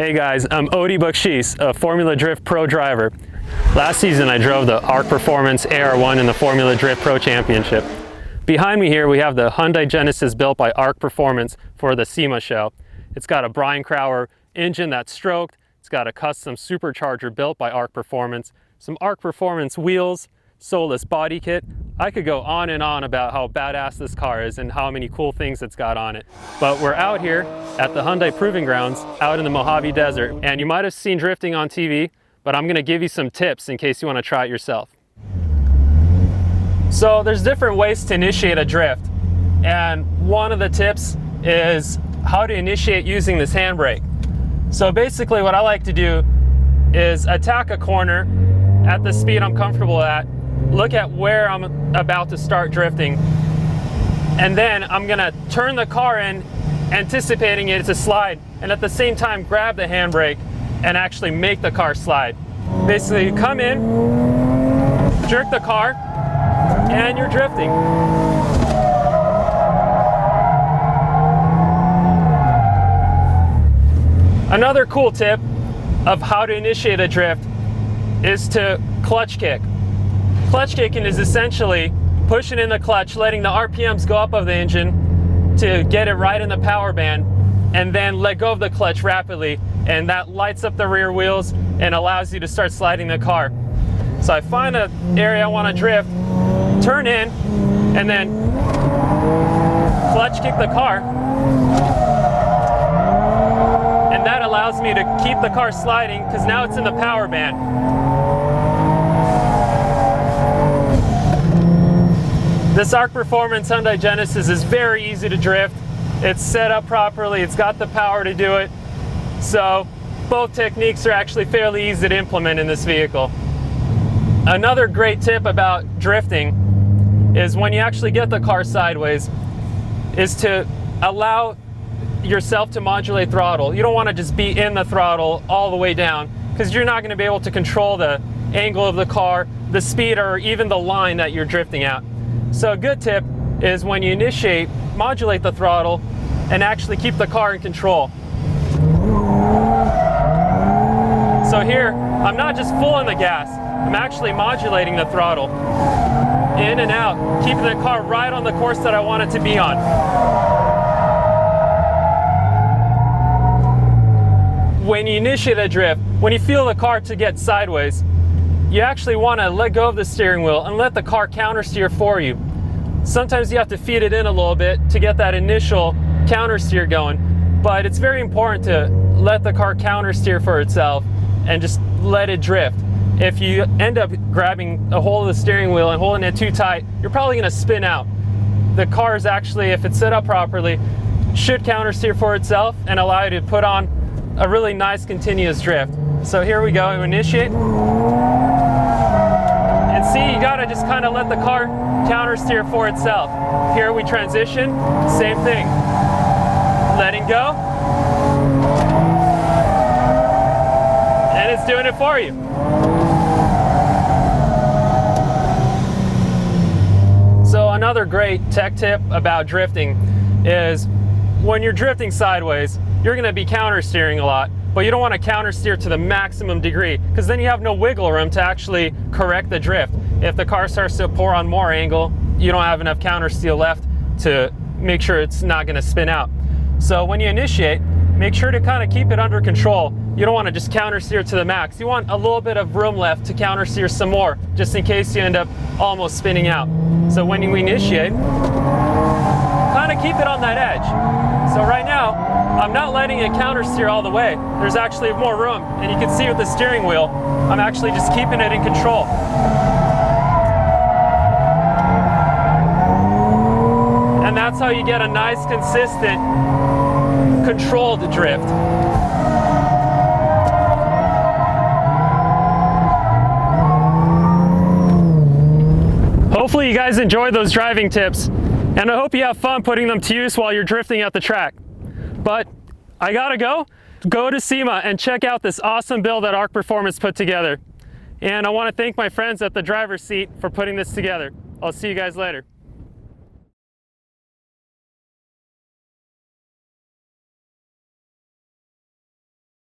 Hey guys, I'm Odi Bakchis, a Formula Drift Pro driver. Last season I drove the ARC Performance AR1 in the Formula Drift Pro Championship. Behind me here we have the Hyundai Genesis built by ARC Performance for the SEMA show. It's got a Brian Crowler engine that's stroked, it's got a custom supercharger built by ARC Performance, some ARC Performance wheels, soulless body kit. I could go on and on about how badass this car is and how many cool things it's got on it. But we're out here at the Hyundai Proving Grounds out in the Mojave Desert, and you might have seen drifting on TV, but I'm gonna give you some tips in case you wanna try it yourself. So there's different ways to initiate a drift, and one of the tips is how to initiate using this handbrake. So basically what I like to do is attack a corner at the speed I'm comfortable at, look at where I'm about to start drifting, and then I'm gonna turn the car in, anticipating it to slide, and at the same time grab the handbrake and actually make the car slide. Basically, you come in, jerk the car, and you're drifting. Another cool tip of how to initiate a drift is to clutch kick. Clutch kicking is essentially pushing in the clutch, letting the RPMs go up of the engine to get it right in the power band, and then let go of the clutch rapidly, and that lights up the rear wheels and allows you to start sliding the car. So I find an area I want to drift, turn in, and then clutch kick the car, and that allows me to keep the car sliding because now it's in the power band. This ARC Performance Hyundai Genesis is very easy to drift. It's set up properly, it's got the power to do it. So both techniques are actually fairly easy to implement in this vehicle. Another great tip about drifting is when you actually get the car sideways is to allow yourself to modulate throttle. You don't want to just be in the throttle all the way down because you're not going to be able to control the angle of the car, the speed, or even the line that you're drifting at. So a good tip is when you initiate, modulate the throttle and actually keep the car in control. So here, I'm not just full on the gas, I'm actually modulating the throttle in and out, keeping the car right on the course that I want it to be on. When you initiate a drift, when you feel the car to get sideways, you actually want to let go of the steering wheel and let the car counter steer for you. Sometimes you have to feed it in a little bit to get that initial counter steer going, but it's very important to let the car counter steer for itself and just let it drift. If you end up grabbing a hold of the steering wheel and holding it too tight, you're probably going to spin out. The car is actually, if it's set up properly, should counter steer for itself and allow you to put on a really nice continuous drift. So here we go, initiate. And see, you gotta just kind of let the car counter steer for itself. Here we transition, same thing. Letting go. And it's doing it for you. So another great tech tip about drifting is when you're drifting sideways, you're gonna be counter steering a lot, but you don't want to counter steer to the maximum degree because then you have no wiggle room to actually correct the drift. If the car starts to pour on more angle, you don't have enough counter steer left to make sure it's not going to spin out. So when you initiate, make sure to kind of keep it under control. You don't want to just counter steer to the max. You want a little bit of room left to counter steer some more, just in case you end up almost spinning out. So when you initiate, kind of keep it on that edge. So right now, I'm not letting it counter steer all the way. There's actually more room, and you can see with the steering wheel, I'm actually just keeping it in control. And that's how you get a nice, consistent, controlled drift. Hopefully you guys enjoyed those driving tips, and I hope you have fun putting them to use while you're drifting at the track. But I gotta go to SEMA and check out this awesome build that ARC Performance put together. And I want to thank my friends at The Driver's Seat for putting this together. I'll see you guys later.